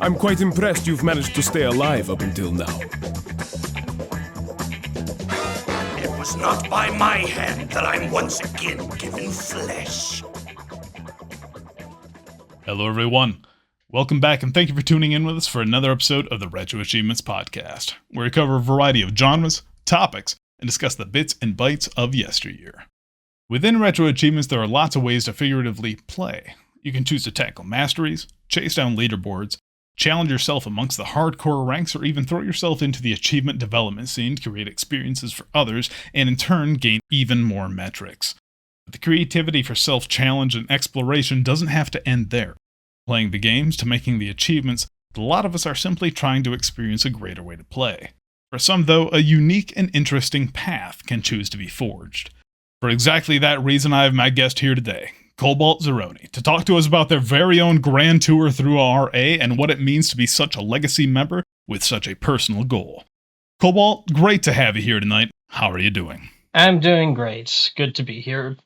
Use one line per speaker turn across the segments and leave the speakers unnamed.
I'm quite impressed you've managed to stay alive up until now.
It was not by my hand that I'm once again given flesh.
Hello, everyone. Welcome back, and thank you for tuning in with us for another episode of the Retroachievements podcast, where we cover a variety of genres, topics, and discuss the bits and bytes of yesteryear. Within Retroachievements, there are lots of ways to figuratively play. You can choose to tackle masteries, chase down leaderboards, challenge yourself amongst the hardcore ranks, or even throw yourself into the achievement development scene to create experiences for others, and in turn gain even more metrics. But the creativity for self-challenge and exploration doesn't have to end there. Playing the games to making the achievements, a lot of us are simply trying to experience a greater way to play. For some, though, a unique and interesting path can choose to be forged. For exactly that reason, I have my guest here today, Cobalt Zeroni, to talk to us about their very own grand tour through RA and what it means to be such a legacy member with such a personal goal. Cobalt, great to have you here tonight. How are you doing?
I'm doing great. Good to be here.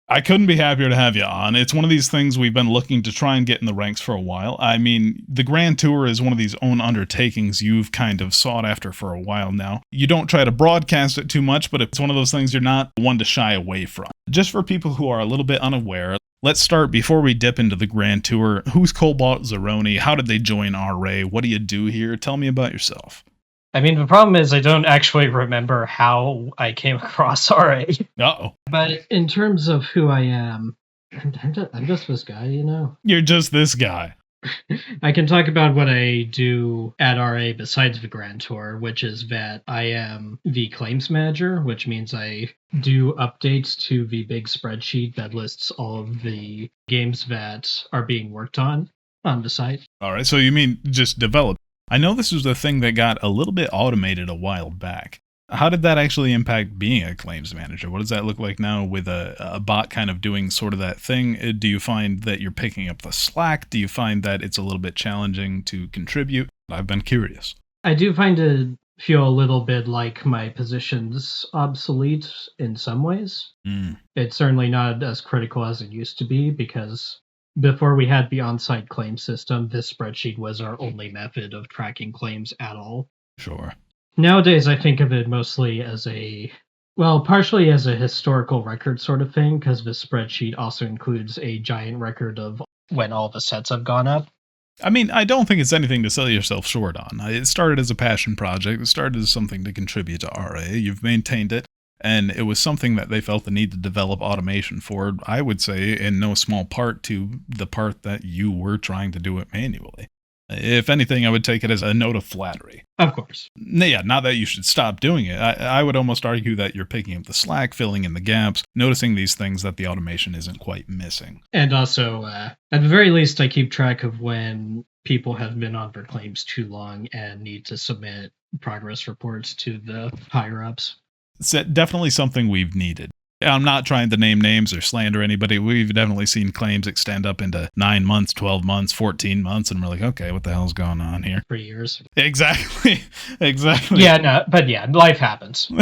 I couldn't be happier to have you on. It's one of these things we've been looking to try and get in the ranks for a while. I mean, the Grand Tour is one of these own undertakings you've kind of sought after for a while now. You don't try to broadcast it too much, but it's one of those things you're not one to shy away from. Just for people who are a little bit unaware, let's start before we dip into the Grand Tour. Who's Cobalt Zeroni? How did they join RA? What do you do here? Tell me about yourself.
I mean, the problem is I don't actually remember how I came across RA.
Uh-oh.
But in terms of who I am, I'm just this guy, you know?
You're just this guy.
I can talk about what I do at RA besides the Grand Tour, which is that I am the claims manager, which means I do updates to the big spreadsheet that lists all of the games that are being worked on the site.
All right, so you mean just develop. I know this was the thing that got a little bit automated a while back. How did that actually impact being a claims manager? What does that look like now with a bot kind of doing sort of that thing? Do you find that you're picking up the slack? Do you find that it's a little bit challenging to contribute? I've been curious.
I do find it feel a little bit like my position's obsolete in some ways. It's certainly not as critical as it used to be because before we had the on-site claim system, this spreadsheet was our only method of tracking claims at all.
Sure.
Nowadays, I think of it mostly as partially as a historical record sort of thing, because the spreadsheet also includes a giant record of when all the sets have gone up.
I mean, I don't think it's anything to sell yourself short on. It started as a passion project. It started as something to contribute to RA. You've maintained it. And it was something that they felt the need to develop automation for, I would say, in no small part to the part that you were trying to do it manually. If anything, I would take it as a note of flattery.
Of course.
Yeah, not that you should stop doing it. I would almost argue that you're picking up the slack, filling in the gaps, noticing these things that the automation isn't quite missing.
And also, at the very least, I keep track of when people have been on their claims too long and need to submit progress reports to the higher-ups.
It's definitely something we've needed. I'm not trying to name names or slander anybody. We've definitely seen claims extend up into 9 months, 12 months, 14 months, and we're like, okay, what the hell's going on here?
3 years.
Exactly.
Yeah, no, but yeah, life happens.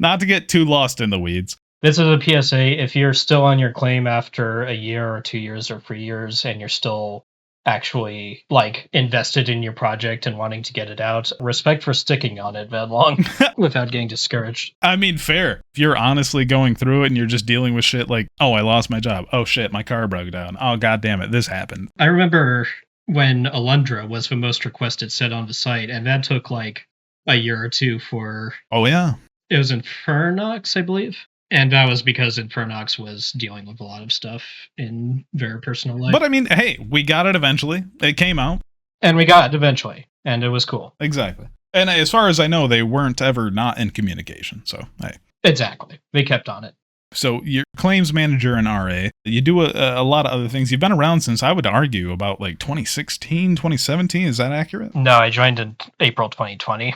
Not to get too lost in the weeds.
This is a PSA. If you're still on your claim after a year or 2 years or 3 years and you're still actually invested in your project and wanting to get it out, respect for sticking on it that long without getting discouraged.
I mean, fair. If you're honestly going through it and you're just dealing with shit like, oh, I lost my job. Oh shit, my car broke down. Oh god damn it, this happened.
I remember when Alundra was the most requested set on the site, and that took a year or two for...
Oh yeah.
It was Infernox, I believe. And that was because Infernox was dealing with a lot of stuff in their personal life.
But I mean, hey, we got it eventually. It came out.
And we got it eventually. And it was cool.
Exactly. And as far as I know, they weren't ever not in communication. So, hey.
Exactly. They kept on it.
So you're claims manager in RA. You do a lot of other things. You've been around since, I would argue, about 2016, 2017. Is that accurate?
No, I joined in April 2020.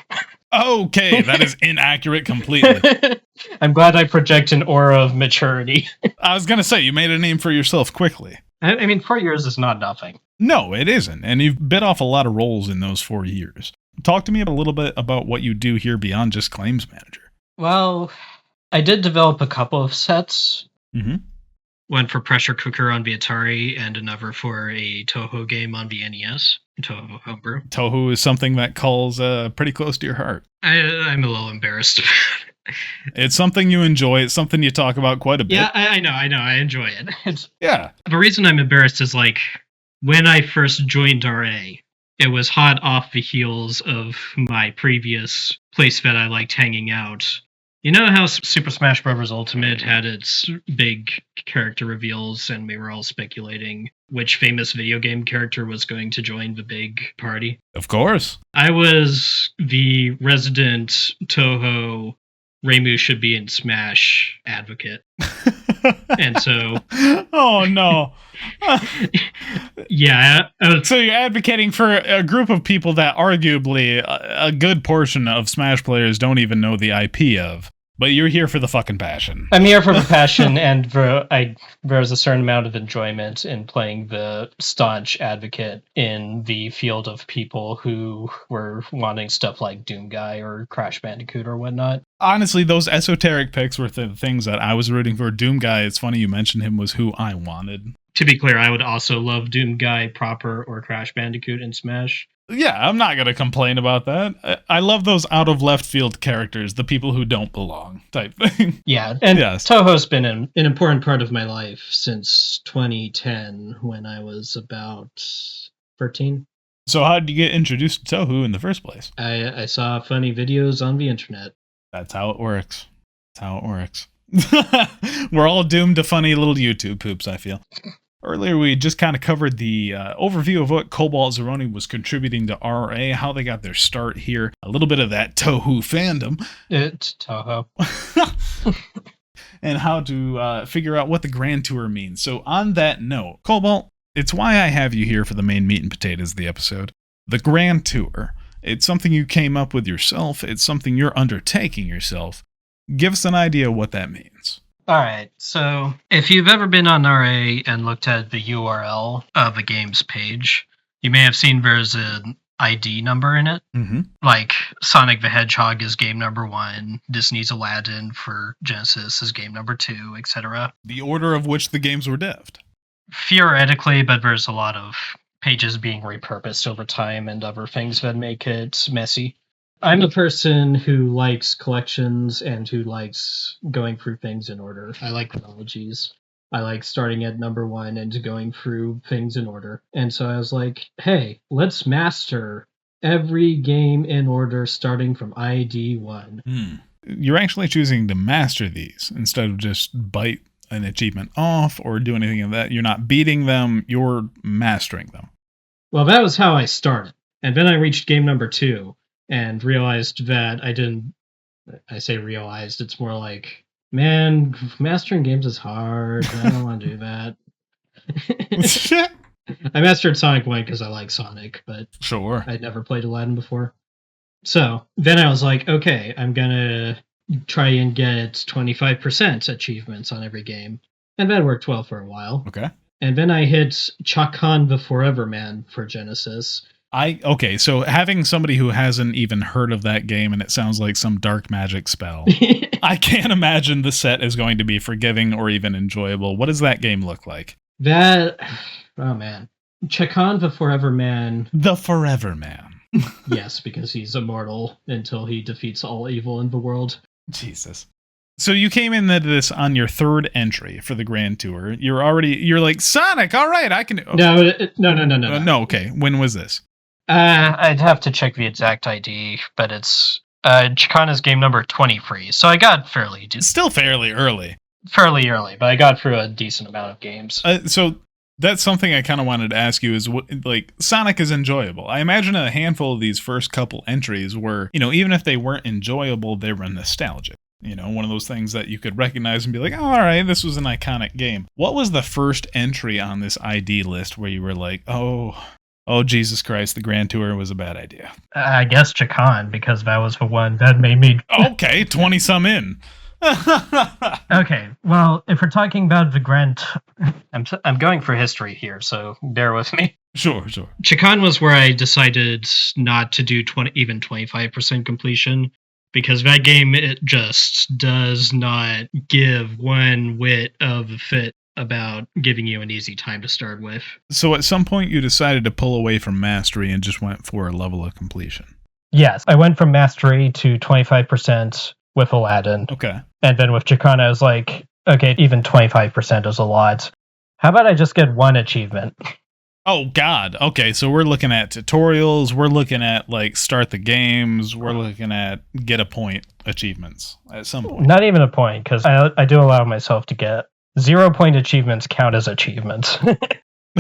Okay, that is inaccurate completely.
I'm glad I project an aura of maturity.
I was going to say, you made a name for yourself quickly.
I mean, 4 years is not nothing.
No, it isn't. And you've bit off a lot of roles in those 4 years. Talk to me a little bit about what you do here beyond just claims manager.
Well, I did develop a couple of sets.
Mm-hmm.
one for Pressure Cooker on the Atari, and another for a Toho game on the NES. Toho Homebrew.
Toho is something that calls pretty close to your heart.
I'm a little embarrassed about it.
It's something you enjoy. It's something you talk about quite a bit.
Yeah, I know. I enjoy it.
Yeah.
The reason I'm embarrassed is, like, when I first joined RA, it was hot off the heels of my previous place that I liked hanging out. You know how Super Smash Bros. Ultimate had its big character reveals, and we were all speculating which famous video game character was going to join the big party?
Of course.
I was the resident Toho Reimu should be in Smash advocate. And so...
Oh, no.
Yeah.
So you're advocating for a group of people that arguably a good portion of Smash players don't even know the IP of. But you're here for the fucking passion.
I'm here for the passion, and there's a certain amount of enjoyment in playing the staunch advocate in the field of people who were wanting stuff like Doom Guy or Crash Bandicoot or whatnot.
Honestly, those esoteric picks were the things that I was rooting for. Doom Guy, it's funny you mentioned him, was who I wanted. To be clear, I would also love Doom Guy proper or Crash Bandicoot in Smash. Yeah, I'm not going to complain about that. I love those out of left field characters, the people who don't belong type thing.
Yeah, and
yes.
Toho's been an important part of my life since 2010 when I was about 13.
So how did you get introduced to Toho in the first place?
I saw funny videos on the internet.
That's how it works. That's how it works. We're all doomed to funny little YouTube poops, I feel. Earlier, we just kind of covered the overview of what Cobalt Zeroni was contributing to RA, how they got their start here, a little bit of that Toho fandom.
It's Toho.
And how to figure out what the Grand Tour means. So on that note, Cobalt, it's why I have you here for the main meat and potatoes of the episode. The Grand Tour. It's something you came up with yourself. It's something you're undertaking yourself. Give us an idea of what that means.
All right, so if you've ever been on RA and looked at the URL of a game's page, you may have seen there's an ID number in it.
Mm-hmm.
Like Sonic the Hedgehog is game number 1, Disney's Aladdin for Genesis is game number 2, etc.
The order of which the games were devved.
Theoretically, but there's a lot of pages being repurposed over time and other things that make it messy. I'm a person who likes collections and who likes going through things in order. I like chronologies. I like starting at number 1 and going through things in order. And so I was like, hey, let's master every game in order starting from ID 1.
You're actually choosing to master these instead of just bite an achievement off or do anything of that. You're not beating them, you're mastering them.
Well, that was how I started. And then I reached game number 2. And realized that I say realized, it's more like, man, mastering games is hard. I don't want to do that. I mastered Sonic 1 because I like Sonic, but
sure,
I'd never played Aladdin before. So then I was like, okay, I'm going to try and get 25% achievements on every game. And that worked well for a while.
Okay.
And then I hit Chakan the Forever Man for Genesis.
Okay, so having somebody who hasn't even heard of that game and it sounds like some dark magic spell, I can't imagine the set is going to be forgiving or even enjoyable. What does that game look like?
Oh man. Chakan the Forever Man.
The Forever Man.
Yes, because he's immortal until he defeats all evil in the world.
Jesus. So you came into this on your 3rd entry for the Grand Tour. You're like, Sonic, all right, I can...
No.
No, okay. When was this?
I'd have to check the exact ID, but it's Chicana's game number 23, so I got
still fairly early.
Fairly early, but I got through a decent amount of games.
So that's something I kind of wanted to ask you is, like, Sonic is enjoyable. I imagine a handful of these first couple entries were, even if they weren't enjoyable, they were nostalgic. One of those things that you could recognize and be like, oh, all right, this was an iconic game. What was the first entry on this ID list where you were like, oh, Jesus Christ, the Grand Tour was a bad idea?
I guess Chakan, because that was the one that made me...
Okay, 20-some in.
Okay, well, if we're talking about the Grand... I'm going for history here, so bear with me.
Sure.
Chakan was where I decided not to do even 25% completion, because that game, it just does not give one whit of a fit about giving you an easy time to start with.
So at some point you decided to pull away from mastery and just went for a level of completion.
Yes, I went from mastery to 25% with Aladdin.
Okay.
And then with Jacana, I was like, okay, even 25% is a lot. How about I just get one achievement?
Oh, God. Okay, so we're looking at tutorials. We're looking at, like, start the games. We're looking at get a point achievements at some point.
Not even a point, because I do allow myself to get 0-point achievements count as achievements.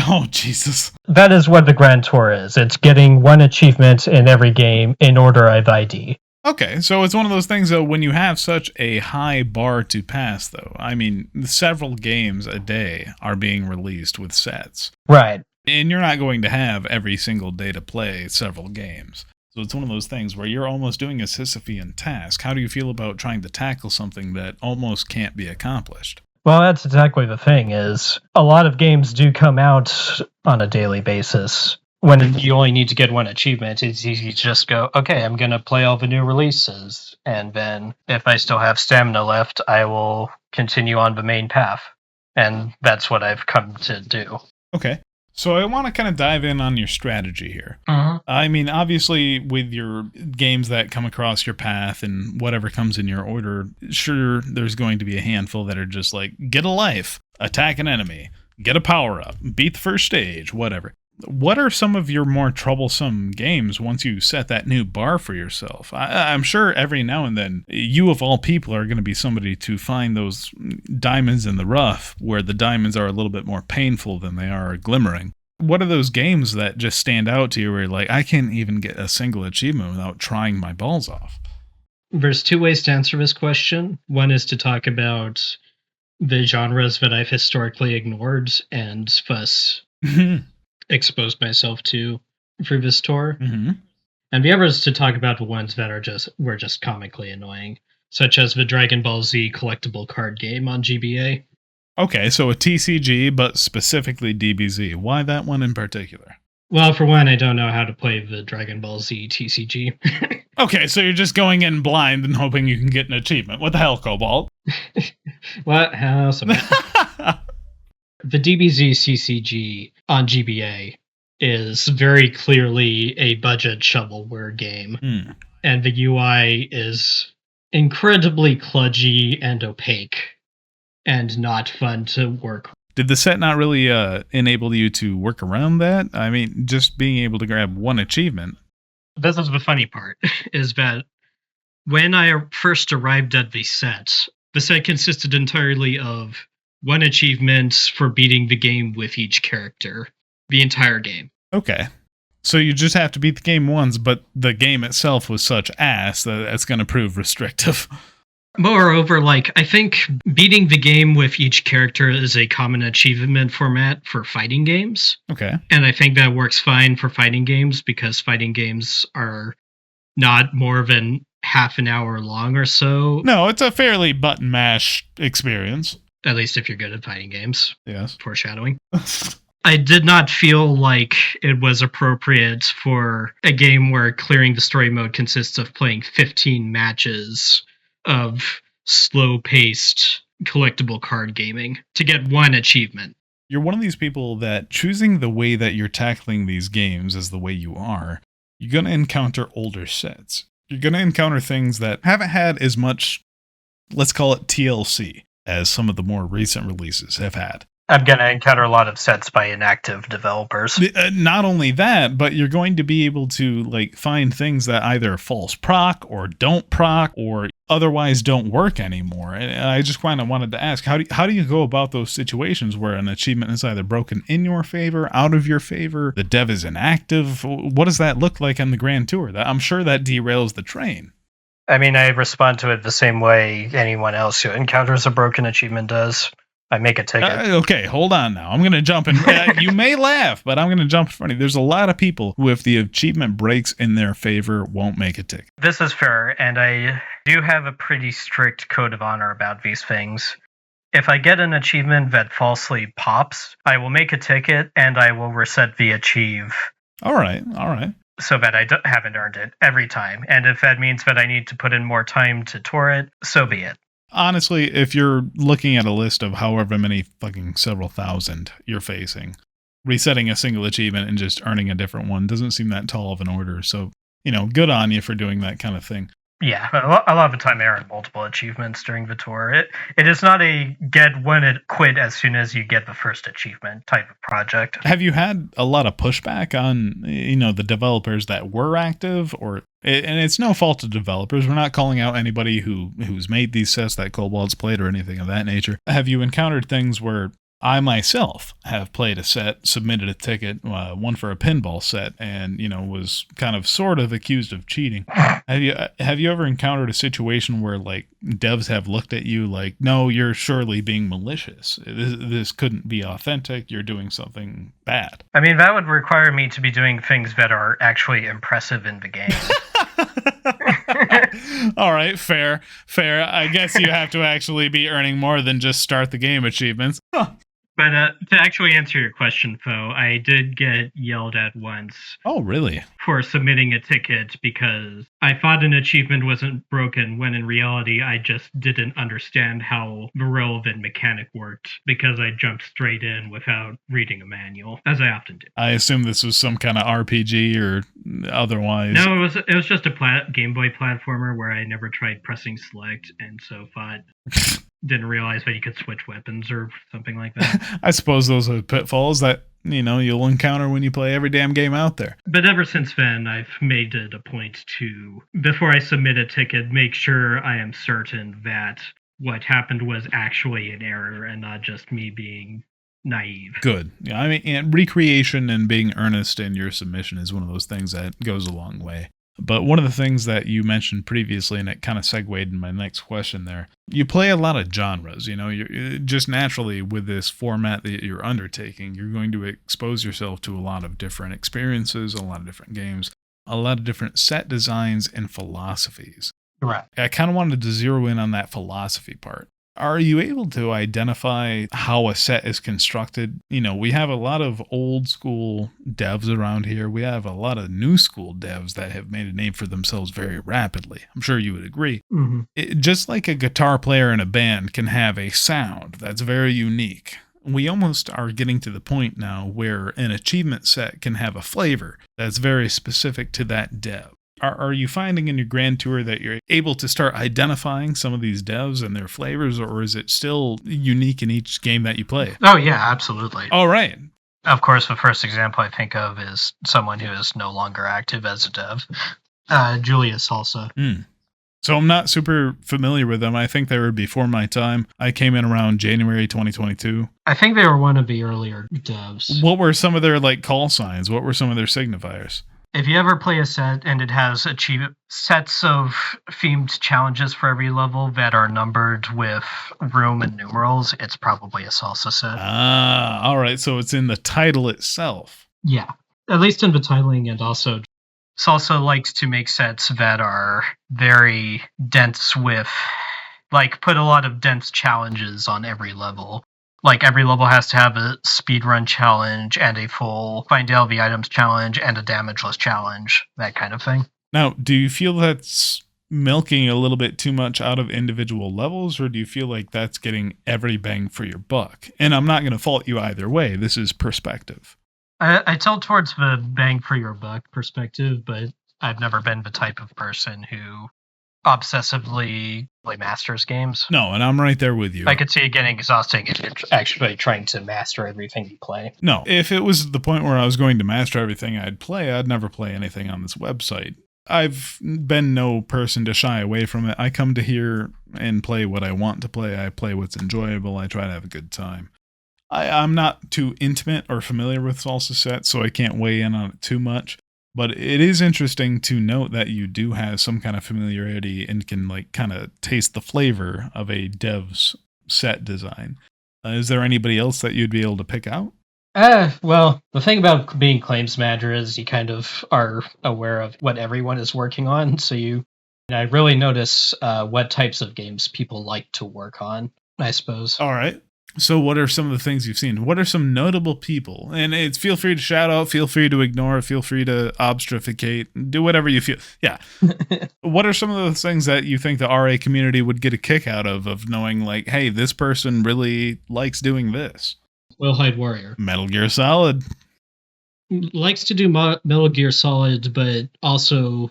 Oh, Jesus.
That is what the Grand Tour is. It's getting one achievement in every game in order of ID.
Okay, so it's one of those things, though, when you have such a high bar to pass, though. I mean, several games a day are being released with sets.
Right.
And you're not going to have every single day to play several games. So it's one of those things where you're almost doing a Sisyphean task. How do you feel about trying to tackle something that almost can't be accomplished?
Well, that's exactly the thing, is a lot of games do come out on a daily basis. When you only need to get one achievement, it's easy to just go, okay, I'm going to play all the new releases. And then if I still have stamina left, I will continue on the main path. And that's what I've come to do.
Okay. So I want to kind of dive in on your strategy here.
Uh-huh.
I mean, obviously, with your games that come across your path and whatever comes in your order, sure, there's going to be a handful that are just like, get a life, attack an enemy, get a power-up, beat the first stage, whatever. What are some of your more troublesome games once you set that new bar for yourself? I'm sure every now and then, you of all people are going to be somebody to find those diamonds in the rough, where the diamonds are a little bit more painful than they are glimmering. What are those games that just stand out to you where you're like, I can't even get a single achievement without trying my balls off?
There's two ways to answer this question. One is to talk about the genres that I've historically ignored and thus exposed myself to through this tour.
Mm-hmm.
And the other is to talk about the ones that were just comically annoying, such as the Dragon Ball Z collectible card game on GBA.
Okay, so a TCG, but specifically DBZ. Why that one in particular?
Well, for one, I don't know how to play the Dragon Ball Z TCG.
Okay, so you're just going in blind and hoping you can get an achievement. What the hell, Cobalt?
What? How? The DBZ CCG on GBA is very clearly a budget shovelware game, and the UI is incredibly kludgy and opaque, and not fun to work.
Did the set not really enable you to work around that? I mean, just being able to grab one achievement.
This is the funny part, is that when I first arrived at the set consisted entirely of one achievement for beating the game with each character. The entire game.
Okay. So you just have to beat the game once, but the game itself was such ass that it's going to prove restrictive.
Moreover, I think beating the game with each character is a common achievement format for fighting games.
Okay.
And I think that works fine for fighting games because fighting games are not more than half an hour long or so.
No, it's a fairly button mash experience.
At least if you're good at fighting games.
Yes.
Foreshadowing. I did not feel like it was appropriate for a game where clearing the story mode consists of playing 15 matches of slow-paced collectible card gaming to get one achievement.
You're one of these people that choosing the way that you're tackling these games as the way you are, you're going to encounter older sets. You're going to encounter things that haven't had as much, let's call it TLC, as some of the more recent releases have had.
I'm going to encounter a lot of sets by inactive developers.
Not only that, but you're going to be able to find things that either false proc or don't proc or otherwise don't work anymore. And I just kind of wanted to ask, how do you go about those situations where an achievement is either broken in your favor, out of your favor, the dev is inactive? What does that look like on the Grand Tour? I'm sure that derails the train.
I mean, I respond to it the same way anyone else who encounters a broken achievement does. I make a ticket.
Okay, hold on now. I'm going to jump in. You may laugh, but I'm going to jump in front of you. There's a lot of people who, if the achievement breaks in their favor, won't make a ticket.
This is fair, and I do have a pretty strict code of honor about these things. If I get an achievement that falsely pops, I will make a ticket, and I will reset the achieve.
All right.
So that I haven't earned it every time. And if that means that I need to put in more time to tour it, so be it.
Honestly, if you're looking at a list of however many fucking several thousand you're facing, resetting a single achievement and just earning a different one doesn't seem that tall of an order. So, good on you for doing that kind of thing.
Yeah, a lot of the time I earn multiple achievements during the tour. It is not a get one and quit as soon as you get the first achievement type of project.
Have you had a lot of pushback on, the developers that were active, and it's no fault of developers. We're not calling out anybody who's made these sets that Cobalt's played or anything of that nature. Have you encountered things where I myself have played a set, submitted a ticket, one for a pinball set, and was kind of sort of accused of cheating? Have you ever encountered a situation where like devs have looked at you like, no, you're surely being malicious. This couldn't be authentic. You're doing something bad.
I mean, that would require me to be doing things that are actually impressive in the game.
All right, fair. I guess you have to actually be earning more than just start the game achievements. Huh.
But to actually answer your question, Fo, I did get yelled at once.
Oh, really?
For submitting a ticket because I thought an achievement wasn't broken when in reality I just didn't understand how the relevant mechanic worked because I jumped straight in without reading a manual, as I often do.
I assume this was some kind of RPG or otherwise.
No, it was just a Game Boy platformer where I never tried pressing select and so thought... didn't realize that you could switch weapons or something like that.
I suppose those are pitfalls that, you'll encounter when you play every damn game out there.
But ever since then, I've made it a point to, before I submit a ticket, make sure I am certain that what happened was actually an error and not just me being naive.
Good. Yeah, I mean, recreation and being earnest in your submission is one of those things that goes a long way. But one of the things that you mentioned previously, and it kind of segued in my next question there, you play a lot of genres. You're just naturally with this format that you're undertaking, you're going to expose yourself to a lot of different experiences, a lot of different games, a lot of different set designs and philosophies.
Right.
I kind of wanted to zero in on that philosophy part. Are you able to identify how a set is constructed? We have a lot of old school devs around here. We have a lot of new school devs that have made a name for themselves very rapidly. I'm sure you would agree.
Mm-hmm.
Just like a guitar player in a band can have a sound that's very unique. We almost are getting to the point now where an achievement set can have a flavor that's very specific to that dev. Are you finding in your Grand Tour that you're able to start identifying some of these devs and their flavors, or is it still unique in each game that you play?
Oh, yeah, absolutely.
All right.
Of course, the first example I think of is someone who is no longer active as a dev, Julius Salsa.
So I'm not super familiar with them. I think they were before my time. I came in around January 2022.
I think they were one of the earlier devs.
What were some of their call signs? What were some of their signifiers?
If you ever play a set and it has sets of themed challenges for every level that are numbered with room and numerals, it's probably a salsa set.
Ah, all right. So it's in the title itself.
Yeah, at least in the titling, and also
Salsa likes to make sets that are very dense with, put a lot of dense challenges on every level. Every level has to have a speedrun challenge and a full find all the items challenge and a damageless challenge, that kind of thing.
Now, do you feel that's milking a little bit too much out of individual levels, or do you feel like that's getting every bang for your buck? And I'm not going to fault you either way. This is perspective.
I tilt towards the bang for your buck perspective, but I've never been the type of person who obsessively play masters games.
No, and I'm right there with you.
I could see it getting exhausting if you're actually trying to master everything you play.
No, if it was the point where I was going to master everything I'd play, I'd never play anything on this website. I've been no person to shy away from it. I come to here and play what I want to play. I play what's enjoyable. I try to have a good time. I'm not too intimate or familiar with salsa sets, so I can't weigh in on it too much. But it is interesting to note that you do have some kind of familiarity and can kind of taste the flavor of a dev's set design. Is there anybody else that you'd be able to pick out?
Well, the thing about being claims manager is you kind of are aware of what everyone is working on. So I really notice what types of games people like to work on, I suppose.
All right. So what are some of the things you've seen? What are some notable people? And it's feel free to shout out, feel free to ignore, feel free to obfuscate, do whatever you feel. Yeah. What are some of the things that you think the RA community would get a kick out of knowing like, hey, this person really likes doing this?
Wellhide Warrior.
Metal Gear Solid.
Likes to do Metal Gear Solid, but also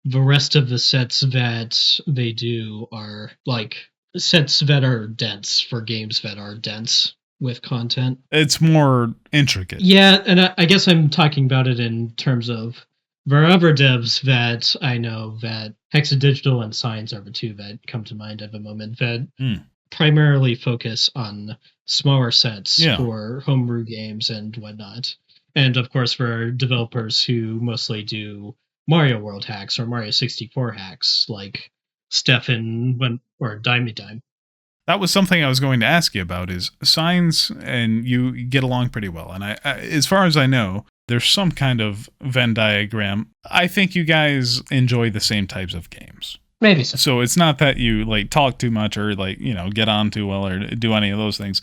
the rest of the sets that they do are like sets that are dense for games that are dense with content.
It's more intricate.
Yeah, and I guess I'm talking about it in terms of there are other devs that I know that Hexadigital and Signs are the two that come to mind at the moment that primarily focus on smaller sets for homebrew games and whatnot. And of course, for developers who mostly do Mario World hacks or Mario 64 hacks, like Stefan or Dime.
That was something I was going to ask you about is Signs and you get along pretty well. And I as far as I know, there's some kind of Venn diagram. I think you guys enjoy the same types of games.
Maybe so.
So it's not that you like talk too much or like, get on too well or do any of those things.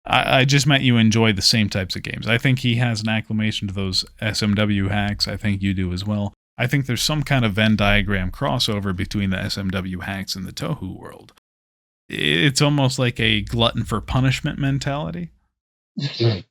I just meant you enjoy the same types of games. I think he has an acclamation to those SMW hacks. I think you do as well. I think there's some kind of Venn diagram crossover between the SMW hacks and the Touhou world. It's almost like a glutton for punishment mentality. I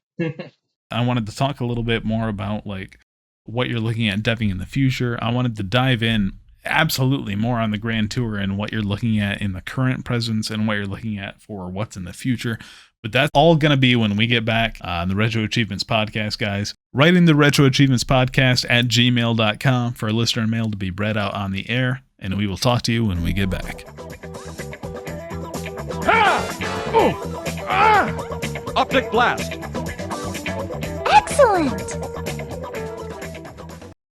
wanted to talk a little bit more about like what you're looking at deving in the future. I wanted to dive in absolutely more on the Grand Tour and what you're looking at in the current presence and what you're looking at for what's in the future. But that's all going to be when we get back on the Retro Achievements Podcast, guys. Write in the Retro Achievements Podcast at gmail.com for a listener mail to be read out on the air, and we will talk to you when we get back.
Optic blast.
Excellent!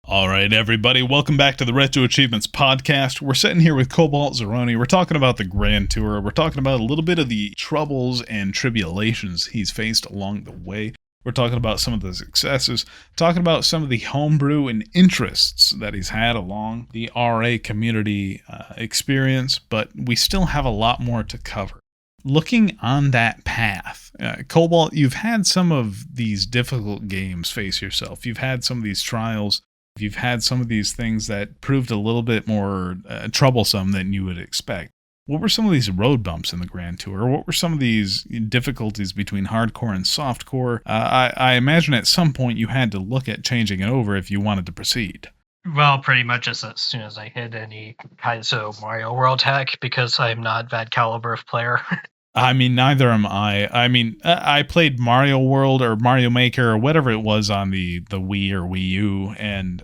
All right, everybody, welcome back to the Retro Achievements Podcast. We're sitting here with Cobalt Zeroni. We're talking about the Grand Tour. We're talking about a little bit of the troubles and tribulations he's faced along the way. We're talking about some of the successes, talking about some of the homebrew and interests that he's had along the RA community experience, but we still have a lot more to cover. Looking on that path, Cobalt, you've had some of these difficult games face yourself. You've had some of these trials. You've had some of these things that proved a little bit more troublesome than you would expect. What were some of these road bumps in the Grand Tour? What were some of these difficulties between hardcore and softcore? I imagine at some point you had to look at changing it over if you wanted to proceed.
Well, pretty much as soon as I hit any Kaizo Mario World hack, because I'm not that caliber of player.
I mean, neither am I. I mean, I played Mario World or Mario Maker or whatever it was on the Wii or Wii U, and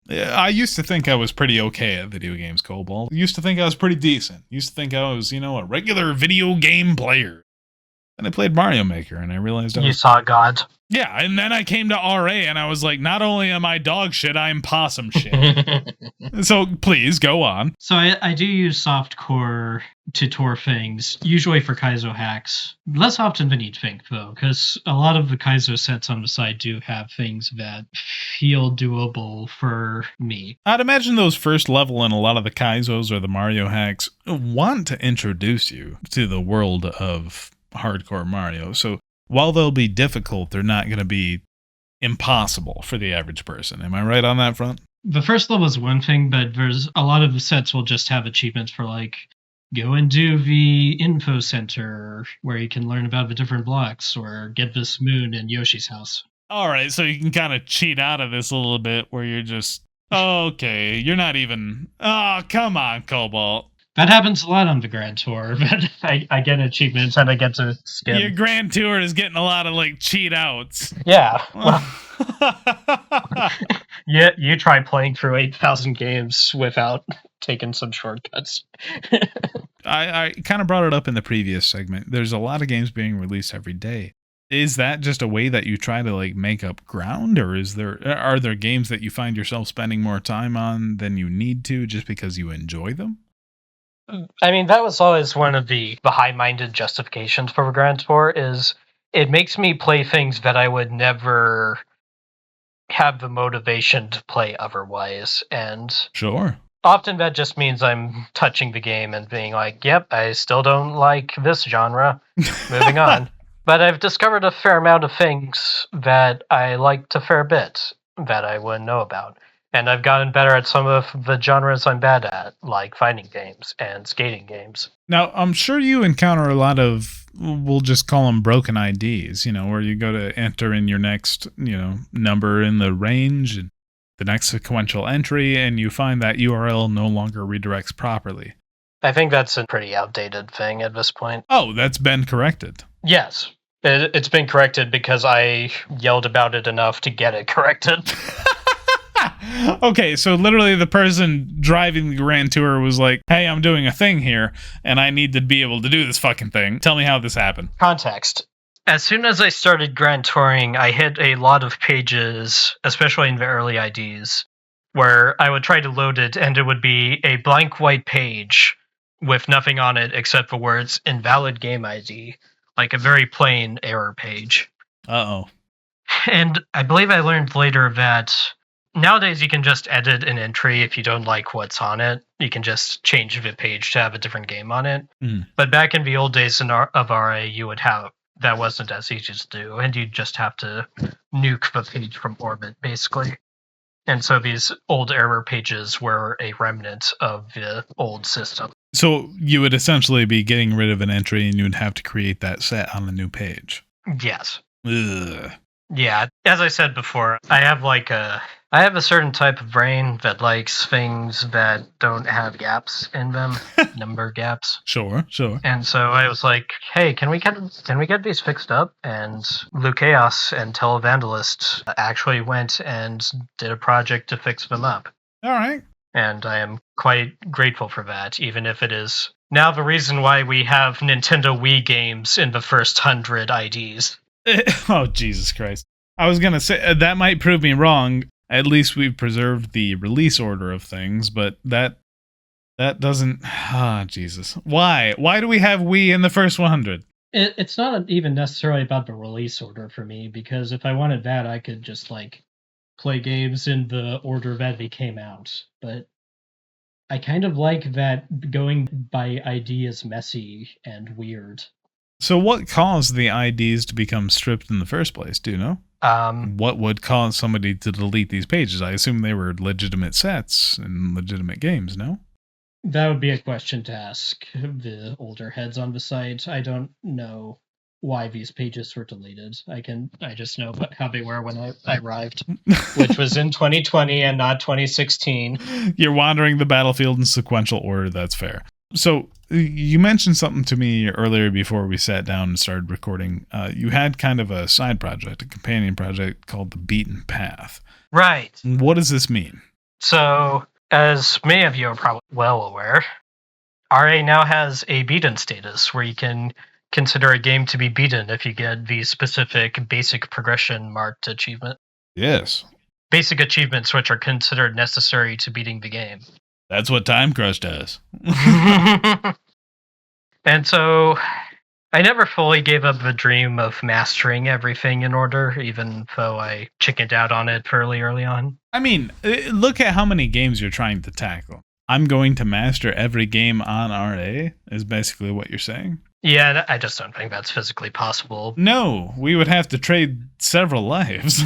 I used to think I was pretty okay at video games, Cobalt. Used to think I was pretty decent. Used to think I was, a regular video game player. And I played Mario Maker, and I realized
You saw God.
Yeah, and then I came to RA, and I was like, not only am I dog shit, I'm possum shit. So please, go on.
So I do use softcore to tour things, usually for Kaizo hacks. Less often than you'd think, though, because a lot of the Kaizo sets on the side do have things that feel doable for me.
I'd imagine those first level in a lot of the Kaizos or the Mario hacks want to introduce you to the world of hardcore Mario. So while they'll be difficult, they're not going to be impossible for the average person. Am I right on that front?
The first level is one thing, but there's a lot of the sets will just have achievements for like, go and do the info center where you can learn about the different blocks or get this moon in Yoshi's house.
All right, so you can kind of cheat out of this a little bit where you're just, okay, you're not even, come on, Cobalt.
That happens a lot on the Grand Tour, but I get achievements and I get to skip.
Your Grand Tour is getting a lot of, cheat outs.
Yeah. Well, yeah, you try playing through 8,000 games without taking some shortcuts.
I kind of brought it up in the previous segment. There's a lot of games being released every day. Is that just a way that you try to, make up ground, or are there games that you find yourself spending more time on than you need to just because you enjoy them?
I mean, that was always one of the high-minded justifications for the Grand Tour, is it makes me play things that I would never have the motivation to play otherwise. And
sure.
Often that just means I'm touching the game and being like, yep, I still don't like this genre. Moving on. But I've discovered a fair amount of things that I liked a fair bit that I wouldn't know about. And I've gotten better at some of the genres I'm bad at, like fighting games and skating games.
Now, I'm sure you encounter a lot of, we'll just call them broken IDs, where you go to enter in your next, number in the range and the next sequential entry, and you find that URL no longer redirects properly.
I think that's a pretty outdated thing at this point.
Oh, that's been corrected.
Yes. It's been corrected because I yelled about it enough to get it corrected.
Okay, so literally the person driving the Grand Tour was like, hey, I'm doing a thing here, and I need to be able to do this fucking thing. Tell me how this happened.
Context. As soon as I started Grand Touring, I hit a lot of pages, especially in the early IDs, where I would try to load it, and it would be a blank white page with nothing on it except the words invalid game ID, like a very plain error page.
Uh-oh.
And I believe I learned later that nowadays you can just edit an entry if you don't like what's on it. You can just change the page to have a different game on it. But back in the old days of RA, you would have that wasn't as easy to do, and you'd just have to nuke the page from orbit, basically. And so these old error pages were a remnant of the old system.
So you would essentially be getting rid of an entry and you would have to create that set on a new page.
Yes.
Ugh.
Yeah, as I said before, I have a certain type of brain that likes things that don't have gaps in them, number gaps.
Sure.
And so I was like, hey, can we get these fixed up? And Lukeos and Televangelist actually went and did a project to fix them up.
All right.
And I am quite grateful for that, even if it is now the reason why we have Nintendo Wii games in the first 100 IDs.
Oh, Jesus Christ. I was going to say, that might prove me wrong. At least we've preserved the release order of things, but that doesn't... Ah, Jesus. Why? Why do we have Wii in the first 100?
It's not even necessarily about the release order for me, because if I wanted that, I could just, play games in the order that they came out. But I kind of like that going by ID is messy and weird.
So what caused the IDs to become stripped in the first place? Do you know? What would cause somebody to delete these pages? I assume they were legitimate sets and legitimate games, no?
That would be a question to ask the older heads on the site. I don't know why these pages were deleted. I just know how they were when I arrived, which was in 2020 and not 2016.
You're wandering the battlefield in sequential order. That's fair. So you mentioned something to me earlier before we sat down and started recording. You had kind of a side project, a companion project called The Beaten Path.
Right.
What does this mean?
So, as many of you are probably well aware, RA now has a beaten status where you can consider a game to be beaten if you get the specific basic progression marked achievement.
Yes.
Basic achievements which are considered necessary to beating the game.
That's what Time Crush does.
And so I never fully gave up the dream of mastering everything in order, even though I chickened out on it fairly early on.
I mean, look at how many games you're trying to tackle. I'm going to master every game on RA, is basically what you're saying.
Yeah, I just don't think that's physically possible.
No, we would have to trade several lives.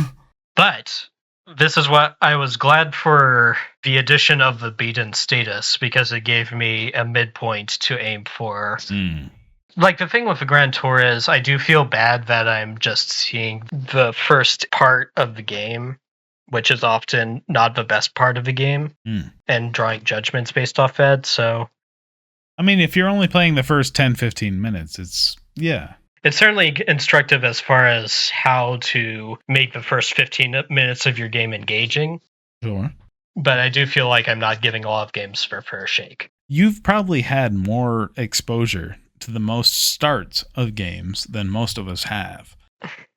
But this is what I was glad for the addition of the beaten status, because it gave me a midpoint to aim for. Like, the thing with the Grand Tour is I do feel bad that I'm just seeing the first part of the game, which is often not the best part of the game, and drawing judgments based off that, so...
I mean, if you're only playing the first 10, 15 minutes, it's certainly
instructive as far as how to make the first 15 minutes of your game engaging.
Sure.
But I do feel like I'm not giving a lot of games their fair shake.
You've probably had more exposure to the most starts of games than most of us have.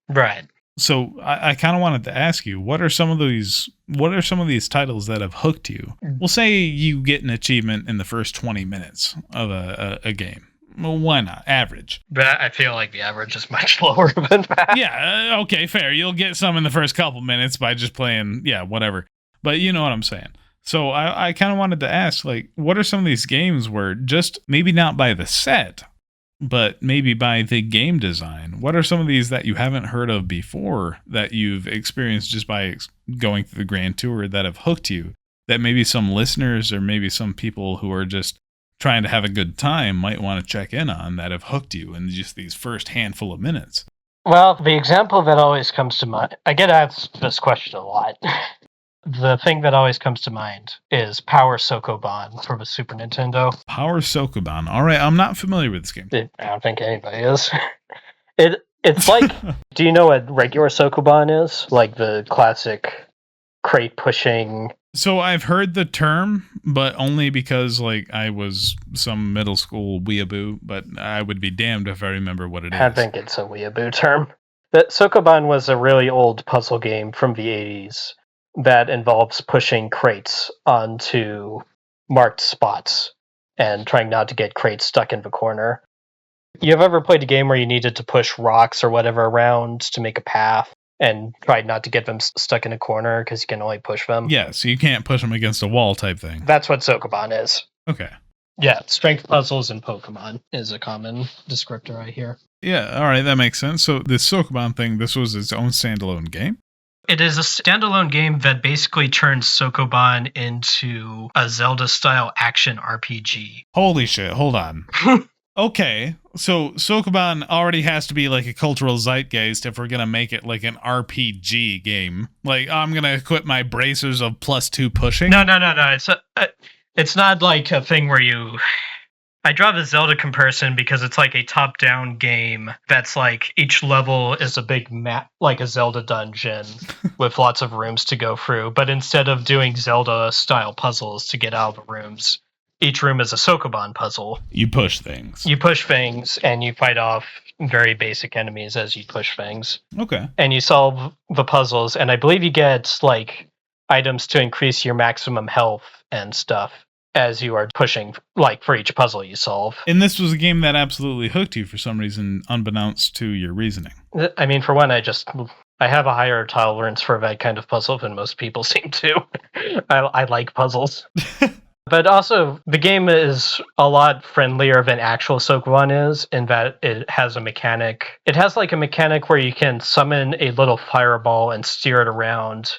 Right.
So I kind of wanted to ask you, what are some of these titles that have hooked you? We'll say you get an achievement in the first 20 minutes of a game. Well, why not? Average.
But I feel like the average is much lower than that.
Yeah, okay, fair. You'll get some in the first couple minutes by just playing, whatever. But you know what I'm saying. So I kind of wanted to ask, like, what are some of these games where just maybe not by the set, but maybe by the game design? What are some of these that you haven't heard of before that you've experienced just by going through the Grand Tour that have hooked you, that maybe some listeners or maybe some people who are just trying to have a good time might want to check in on, that have hooked you in just these first handful of minutes?
Well, the example that always comes to mind, I get asked this question a lot. The thing that always comes to mind is Power Sokoban from the Super Nintendo.
Power Sokoban. All right, I'm not familiar with this game.
I don't think anybody is. It's like, do you know what regular Sokoban is? Like the classic crate pushing.
So I've heard the term, but only because like I was some middle school weeaboo, but I would be damned if I remember what it is.
I think it's a weeaboo term. The Sokoban was a really old puzzle game from the 80s that involves pushing crates onto marked spots and trying not to get crates stuck in the corner. You have ever played a game where you needed to push rocks or whatever around to make a path and tried not to get them stuck in a corner because you can only push them?
Yeah, so you can't push them against a wall type thing.
That's what Sokoban is.
Okay.
Yeah, strength puzzles in Pokemon is a common descriptor I hear.
Yeah, all right, that makes sense. So this Sokoban thing, this was its own standalone game?
It is a standalone game that basically turns Sokoban into a Zelda-style action RPG.
Holy shit, hold on. Okay, so Sokoban already has to be like a cultural zeitgeist if we're going to make it like an RPG game. Like, I'm going to equip my bracers of +2 pushing?
No. It's not like a thing where you... I draw the Zelda comparison because it's like a top-down game that's like each level is a big map, like a Zelda dungeon with lots of rooms to go through. But instead of doing Zelda-style puzzles to get out of the rooms, each room is a Sokoban puzzle.
You push things.
You push things, and you fight off very basic enemies as you push things.
Okay.
And you solve the puzzles, and I believe you get like items to increase your maximum health and stuff as you are pushing, like, for each puzzle you solve.
And this was a game that absolutely hooked you for some reason, unbeknownst to your reasoning.
I mean, for one, I have a higher tolerance for that kind of puzzle than most people seem to. I like puzzles. But also, the game is a lot friendlier than actual Sokoban is, in that it has a mechanic. It has like a mechanic where you can summon a little fireball and steer it around.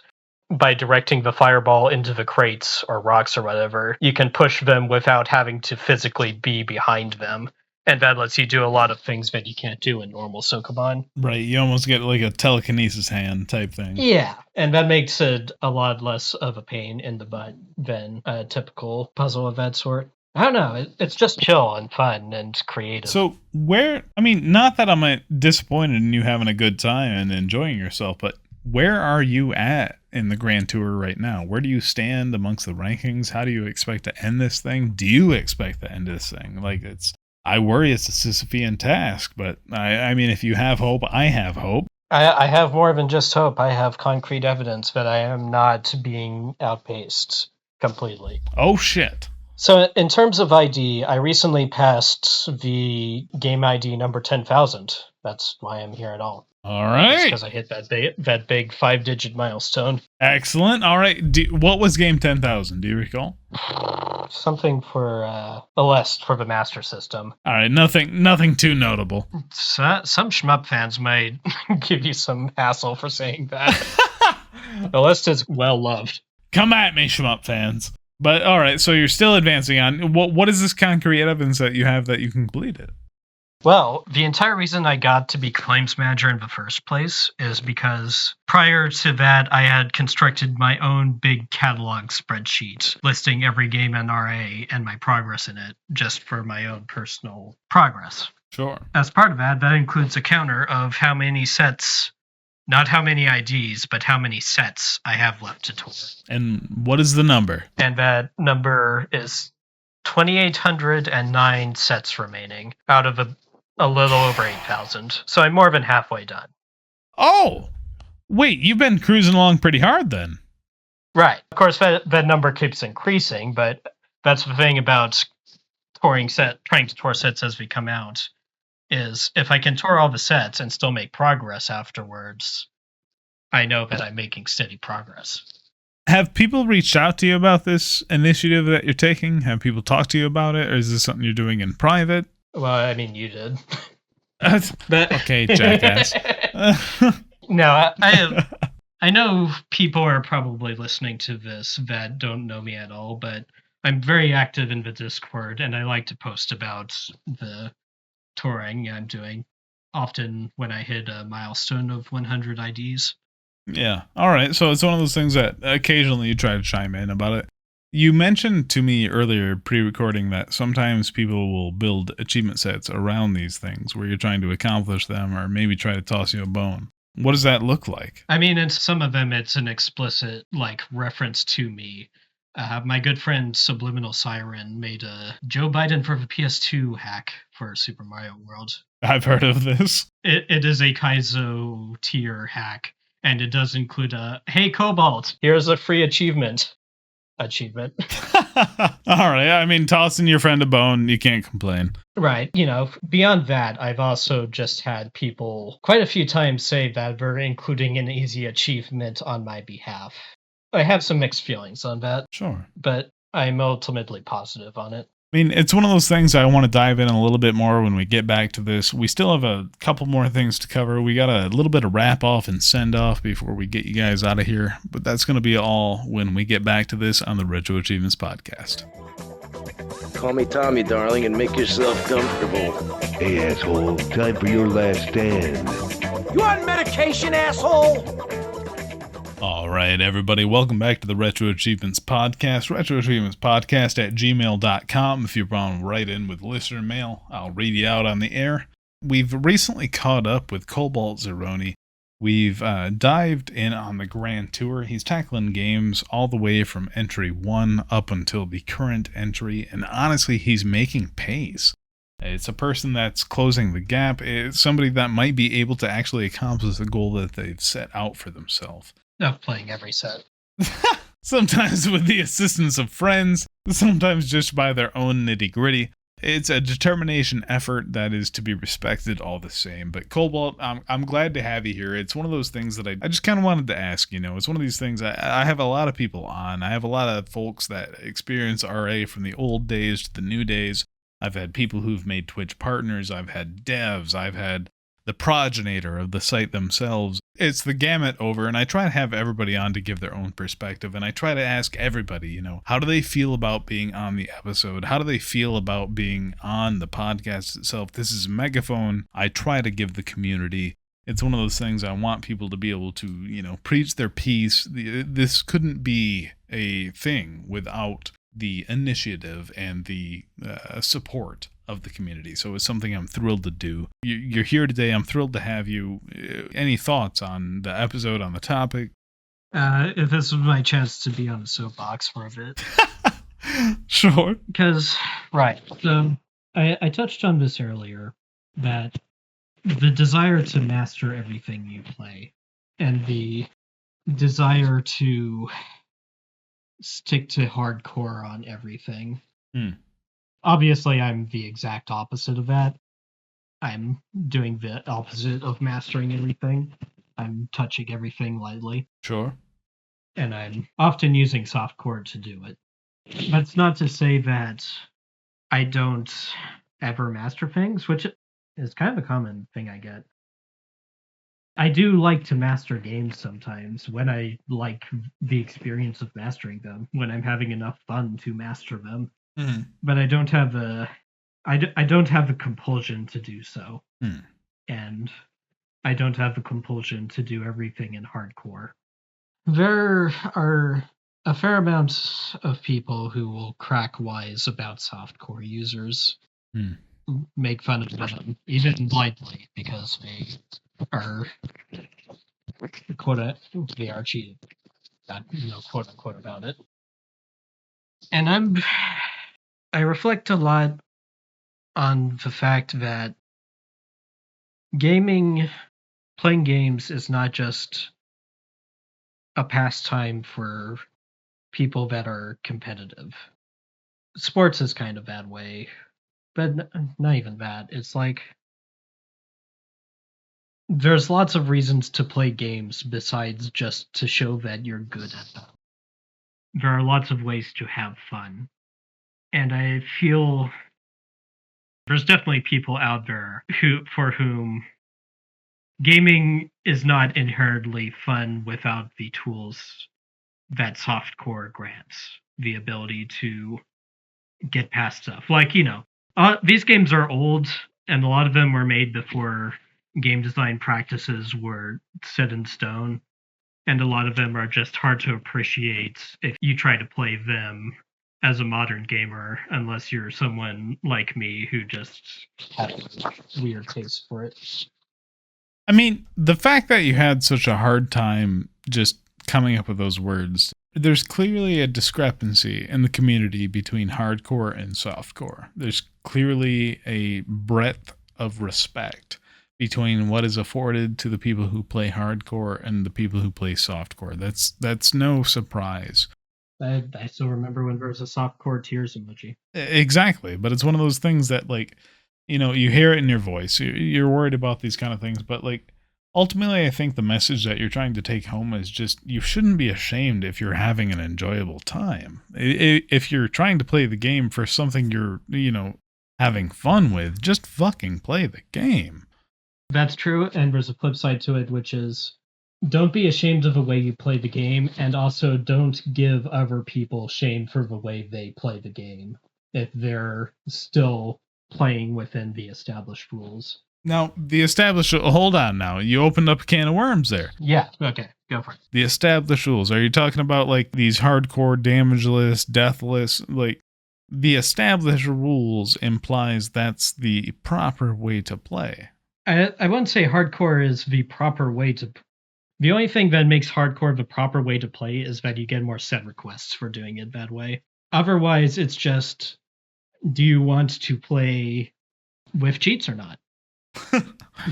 By directing the fireball into the crates or rocks or whatever, you can push them without having to physically be behind them. And that lets you do a lot of things that you can't do in normal Sokoban.
Right, you almost get like a telekinesis hand type thing.
Yeah, and that makes it a lot less of a pain in the butt than a typical puzzle of that sort. I don't know, it's just chill and fun and creative.
So not that I'm disappointed in you having a good time and enjoying yourself, but where are you at in the Grand Tour right now? Where do you stand amongst the rankings? How do you expect to end this thing? Do you expect to end this thing? Like, I worry it's a Sisyphean task, but I mean, if you have hope, I have hope.
I have more than just hope. I have concrete evidence that I am not being outpaced completely.
Oh, shit.
So in terms of ID, I recently passed the game ID number 10,000. That's why I'm here at all.
All right.
Because I hit that big 5-digit milestone.
Excellent. All right. What was game 10,000? Do you recall?
Something for a list for the Master System.
All right. Nothing too notable.
Some shmup fans might give you some hassle for saying that. The list is well loved.
Come at me, shmup fans. But all right. So you're still advancing on. What is this concrete evidence that you have that you can complete it?
Well, the entire reason I got to be claims manager in the first place is because prior to that, I had constructed my own big catalog spreadsheet listing every game in RA and my progress in it, just for my own personal progress.
Sure.
As part of that includes a counter of how many sets, not how many IDs, but how many sets I have left to tour.
And what is the number?
And that number is 2,809 sets remaining out of a little over 8,000. So I'm more than halfway done.
Oh, wait, you've been cruising along pretty hard then.
Right. Of course, that number keeps increasing, but that's the thing about trying to tour sets as we come out, is if I can tour all the sets and still make progress afterwards, I know that I'm making steady progress.
Have people reached out to you about this initiative that you're taking? Have people talked to you about it? Or is this something you're doing in private?
Well, I mean, you did.
But okay, jackass.
No, I know people are probably listening to this that don't know me at all, but I'm very active in the Discord, and I like to post about the touring I'm doing, often when I hit a milestone of 100 IDs.
Yeah. All right. So it's one of those things that occasionally you try to chime in about it. You mentioned to me earlier, pre-recording, that sometimes people will build achievement sets around these things where you're trying to accomplish them or maybe try to toss you a bone. What does that look like?
I mean, in some of them, it's an explicit reference to me. My good friend Subliminal Siren made a Joe Biden for the PS2 hack for Super Mario World.
I've heard of this.
It is a Kaizo tier hack, and it does include a, hey Cobalt, here's a free achievement. All
right. I mean, tossing your friend a bone, you can't complain.
Right. Beyond that, I've also just had people quite a few times say that they're including an easy achievement on my behalf. I have some mixed feelings on that.
Sure.
But I'm ultimately positive on it.
I mean, it's one of those things I want to dive in a little bit more when we get back to this. We still have a couple more things to cover. We got a little bit of wrap off and send off before we get you guys out of here. But that's going to be all when we get back to this on the Retro Achievements podcast.
Call me Tommy, darling, and make yourself comfortable.
Hey, asshole, time for your last stand.
You on medication, asshole?
All right, everybody, welcome back to the Retro Achievements podcast. Retro Achievements podcast at gmail.com. If you're on right in with listener mail, I'll read you out on the air. We've recently caught up with Cobalt Zeroni. We've dived in on the Grand Tour. He's tackling games all the way from entry 1 up until the current entry, and honestly, he's making pace. It's a person that's closing the gap. It's somebody that might be able to actually accomplish the goal that they've set out for themselves.
Of playing every set.
Sometimes with the assistance of friends, sometimes just by their own nitty-gritty. It's a determination effort that is to be respected all the same. But Cobalt, I'm glad to have you here. It's one of those things that I just kind of wanted to ask, It's one of these things I have a lot of people on. I have a lot of folks that experience RA from the old days to the new days. I've had people who've made Twitch partners. I've had devs. I've had the progenitor of the site themselves. It's the gamut over, and I try to have everybody on to give their own perspective, and I try to ask everybody, how do they feel about being on the episode? How do they feel about being on the podcast itself? This is a megaphone I try to give the community. It's one of those things I want people to be able to, preach their piece. This couldn't be a thing without the initiative and the support of the community. So it's something I'm thrilled to do. You're here today. I'm thrilled to have you. Any thoughts on the episode, on the topic?
If this was my chance to be on the soapbox for a bit.
Sure.
Because, right, so I touched on this earlier, that the desire to master everything you play and the desire to stick to hardcore on everything. Obviously, I'm the exact opposite of that. I'm doing the opposite of mastering everything. I'm touching everything lightly.
Sure.
And I'm often using softcore to do it. But it's not to say that I don't ever master things, which is kind of a common thing I get. I do like to master games sometimes when I like the experience of mastering them, when I'm having enough fun to master them.
Mm-hmm.
But I don't have the compulsion to do so. And I don't have the compulsion to do everything in hardcore. There are a fair amount of people who will crack wise about softcore users, make fun of them, even lightly, because they are they are cheating. Not, quote unquote about it. And I reflect a lot on the fact that playing games is not just a pastime for people that are competitive. Sports is kind of that way, but not even that. It's like there's lots of reasons to play games besides just to show that you're good at them. there are lots of ways to have fun. And I feel there's definitely people out there for whom gaming is not inherently fun without the tools that softcore grants, the ability to get past stuff. Like, these games are old, and a lot of them were made before game design practices were set in stone. And a lot of them are just hard to appreciate if you try to play them as a modern gamer, unless you're someone like me who just has a weird taste for it.
I mean, the fact that you had such a hard time just coming up with those words, there's clearly a discrepancy in the community between hardcore and softcore. There's clearly a breadth of respect between what is afforded to the people who play hardcore and the people who play softcore. That's no surprise.
I still remember when there was a softcore tears emoji.
Exactly, but it's one of those things that, like, you hear it in your voice. You're worried about these kind of things, but like, ultimately, I think the message that you're trying to take home is just, you shouldn't be ashamed if you're having an enjoyable time. If you're trying to play the game for something you're, having fun with, just fucking play the game.
That's true, and there's a flip side to it, which is don't be ashamed of the way you play the game, and also don't give other people shame for the way they play the game if they're still playing within the established rules.
Now, hold on now. You opened up a can of worms there.
Yeah, okay, go for it.
The established rules. Are you talking about like these hardcore, damageless, deathless, like the established rules implies that's the proper way to play?
I wouldn't say hardcore is the proper way to... The only thing that makes hardcore the proper way to play is that you get more set requests for doing it that way. Otherwise, it's just, do you want to play with cheats or not?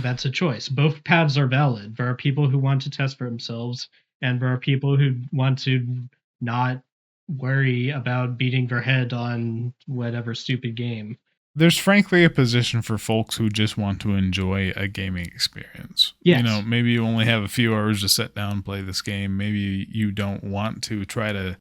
That's a choice. Both paths are valid. There are people who want to test for themselves, and there are people who want to not worry about beating their head on whatever stupid game.
There's frankly a position for folks who just want to enjoy a gaming experience.
Yes.
Maybe you only have a few hours to sit down and play this game. Maybe you don't want to try to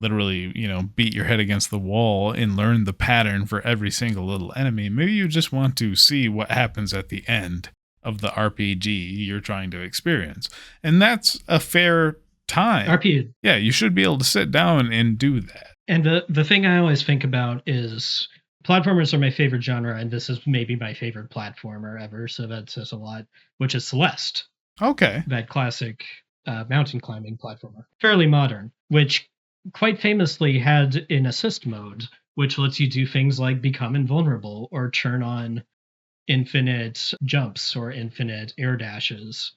literally, beat your head against the wall and learn the pattern for every single little enemy. Maybe you just want to see what happens at the end of the RPG you're trying to experience. And that's a fair time.
RPG.
Yeah, you should be able to sit down and do that.
And the thing I always think about is platformers are my favorite genre, and this is maybe my favorite platformer ever, so that says a lot, which is Celeste.
Okay.
That classic mountain climbing platformer. Fairly modern, which quite famously had an assist mode, which lets you do things like become invulnerable or turn on infinite jumps or infinite air dashes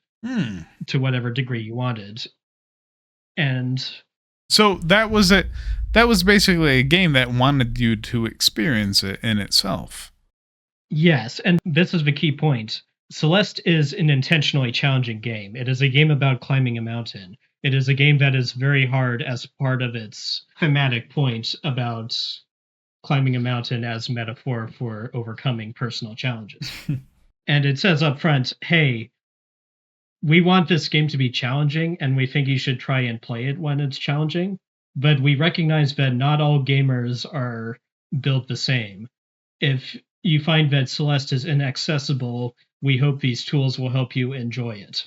to whatever degree you wanted. And
so that was it. That was basically a game that wanted you to experience it in itself.
Yes, and this is the key point. Celeste is an intentionally challenging game. It is a game about climbing a mountain. It is a game that is very hard as part of its thematic point about climbing a mountain as metaphor for overcoming personal challenges. And it says up front, hey, we want this game to be challenging, and we think you should try and play it when it's challenging. But we recognize that not all gamers are built the same. If you find that Celeste is inaccessible, we hope these tools will help you enjoy it.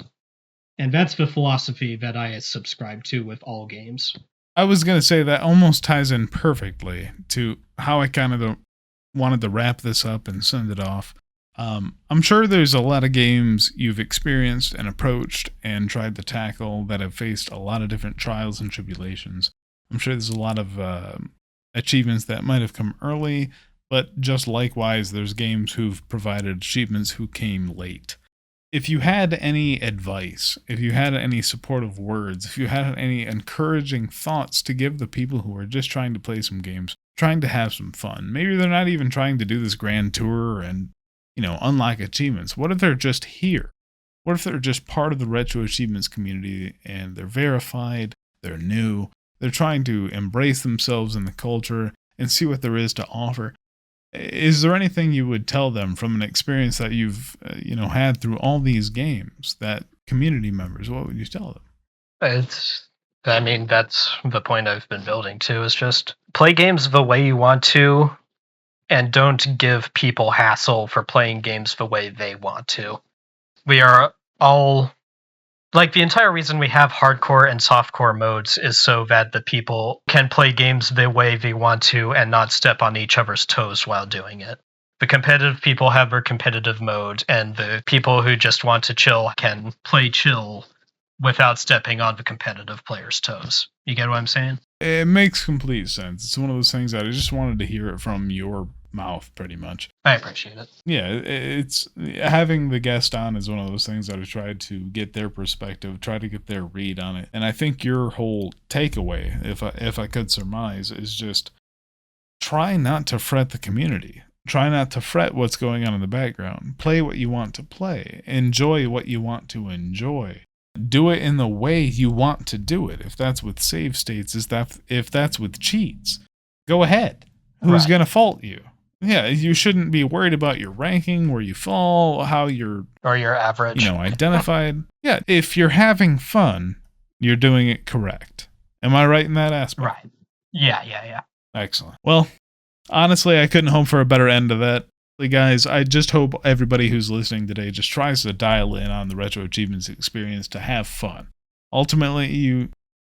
And that's the philosophy that I subscribe to with all games.
I was going to say that almost ties in perfectly to how I kind of wanted to wrap this up and send it off. I'm sure there's a lot of games you've experienced and approached and tried to tackle that have faced a lot of different trials and tribulations. I'm sure there's a lot of achievements that might have come early, but just likewise, there's games who've provided achievements who came late. If you had any advice, if you had any supportive words, if you had any encouraging thoughts to give the people who are just trying to play some games, trying to have some fun, maybe they're not even trying to do this grand tour and, unlock achievements. What if they're just here? What if they're just part of the Retro Achievements community and they're verified, they're new, they're trying to embrace themselves in the culture and see what there is to offer? Is there anything you would tell them from an experience that you've, had through all these games, that community members, what would you tell them?
I mean, that's the point I've been building to, is just play games the way you want to, and don't give people hassle for playing games the way they want to. We are all... Like, the entire reason we have hardcore and softcore modes is so that the people can play games the way they want to and not step on each other's toes while doing it. The competitive people have their competitive mode, and the people who just want to chill can play chill without stepping on the competitive player's toes. You get what I'm saying?
It makes complete sense. It's one of those things that I just wanted to hear it from your mouth, pretty much.
I appreciate it.
Yeah, it's having the guest on is one of those things that I tried to get their perspective, try to get their read on it. And I think your whole takeaway, if I could surmise, is just try not to fret the community. Try not to fret what's going on in the background. Play what you want to play. Enjoy what you want to enjoy. Do it in the way you want to do it. If that's with save states, if that's with cheats, go ahead. Who's going to fault you? Yeah, you shouldn't be worried about your ranking, where you fall, how you're...
Or your average.
Identified. Yeah, if you're having fun, you're doing it correct. Am I right in that aspect?
Right. Yeah.
Excellent. Well, honestly, I couldn't hope for a better end to that. Guys, I just hope everybody who's listening today just tries to dial in on the Retro Achievements experience to have fun. Ultimately, you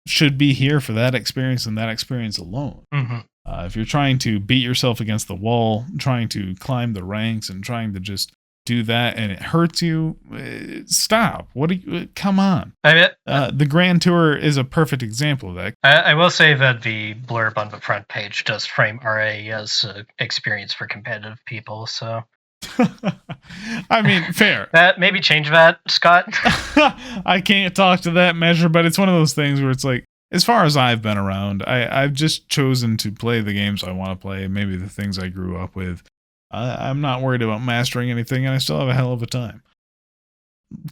should be here for that experience and that experience alone.
Mm-hmm.
If you're trying to beat yourself against the wall, trying to climb the ranks and trying to just do that and it hurts you, stop. Come on. The Grand Tour is a perfect example of that.
I will say that the blurb on the front page does frame RA as an experience for competitive people, so...
I mean, fair.
Maybe change that, Scott.
I can't talk to that measure, but it's one of those things where it's like, as far as I've been around, I've just chosen to play the games I want to play, maybe the things I grew up with. I'm not worried about mastering anything, and I still have a hell of a time.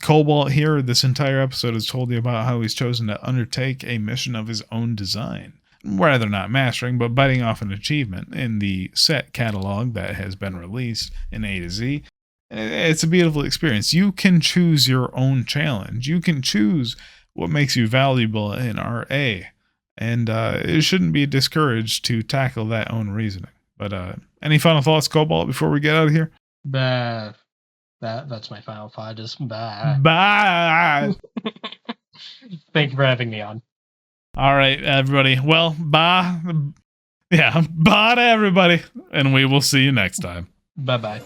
Cobalt here, this entire episode has told you about how he's chosen to undertake a mission of his own design. Rather not mastering, but biting off an achievement in the set catalog that has been released in A to Z. It's a beautiful experience. You can choose your own challenge. You can choose what makes you valuable in RA. And it shouldn't be discouraged to tackle that own reasoning. But any final thoughts, Cobalt, before we get out of here?
That's my final thought. Just bye.
Bye.
Thank you for having me on.
All right, everybody. Well, bye. Yeah, bye to everybody. And we will see you next time.
Bye-bye.